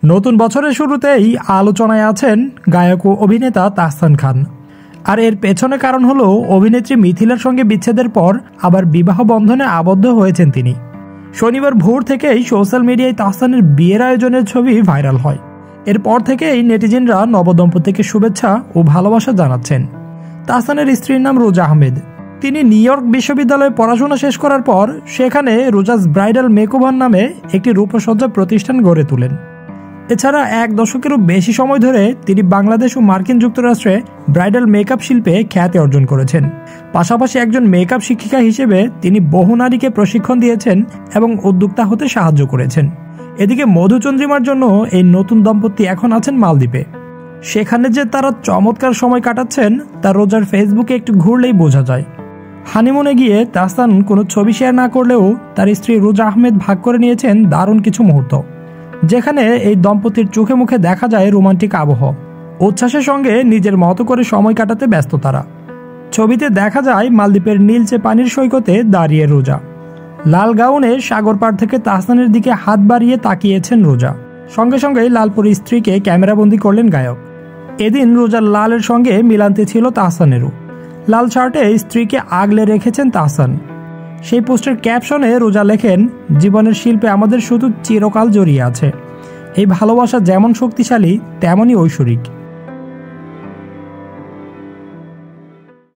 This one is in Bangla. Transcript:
নতুন বছরের শুরুতেই আলোচনায় আছেন গায়ক ও অভিনেতা তাহসান খান। আর এর পেছনে কারণ হলো অভিনেত্রী মিথিলার সঙ্গে বিচ্ছেদের পর আবার বিবাহ বন্ধনে আবদ্ধ হয়েছেন তিনি। শনিবার ভোর থেকেই সোশ্যাল মিডিয়ায় তাহসানের বিয়ের আয়োজনের ছবি ভাইরাল হয়। এরপর থেকেই নেটিজেনরা নবদম্পতিকে শুভেচ্ছা ও ভালোবাসা জানাচ্ছেন। তাহসানের স্ত্রীর নাম রোজা আহমেদ। তিনি নিউ ইয়র্ক বিশ্ববিদ্যালয়ে পড়াশোনা শেষ করার পর সেখানে রোজাস ব্রাইডাল মেকওভার নামে একটি রূপসজ্জা প্রতিষ্ঠান গড়ে তোলেন। এছাড়া 1 দশকেরও বেশি সময় ধরে তিনি বাংলাদেশ ও মার্কিন যুক্তরাষ্ট্রে ব্রাইডাল মেকআপ শিল্পে খ্যাতি অর্জন করেছেন। পাশাপাশি একজন মেকআপ শিক্ষিকা হিসেবে তিনি বহু নারীকে প্রশিক্ষণ দিয়েছেন এবং উদ্যোক্তা হতে সাহায্য করেছেন। এদিকে মধুচন্দ্রিমার জন্য এই নতুন দম্পতি এখন আছেন মালদ্বীপে। সেখানে যে তারা চমৎকার সময় কাটাচ্ছেন তা রোজার ফেসবুকে একটু ঘুরলেই বোঝা যায়। হানিমুনে গিয়ে তাহসান কোনো ছবি শেয়ার না করলেও তার স্ত্রী রোজা আহমেদ ভাগ করে নিয়েছেন দারুণ কিছু মুহূর্ত, যেখানে এই দম্পতির চোখে মুখে দেখা যায় রোমান্টিক আবহ। উচ্ছ্বাসের সঙ্গে নিজের মতো করে সময় কাটাতে ব্যস্ত তারা। ছবিতে দেখা যায় মালদ্বীপের নীলচে পানির সৈকতে দাঁড়িয়ে রোজা। লাল গাউনে সাগর পাড় থেকে তাহসানের দিকে হাত বাড়িয়ে তাকিয়েছেন রোজা। সঙ্গে সঙ্গেই লালপুর স্ত্রীকে ক্যামেরাবন্দি করলেন গায়ক। এদিন রোজার লালের সঙ্গে মিলান্তে ছিল তাহসানেরও। লাল শার্টে স্ত্রীকে আগলে রেখেছেন তাহসান। সেই পোস্টের ক্যাপশনে রোজা লেখেন, জীবনের শিল্পে আমাদের শুধু চিরকাল জড়িয়ে আছে। এই ভালোবাসা যেমন শক্তিশালী তেমনই ঐশ্বরিক।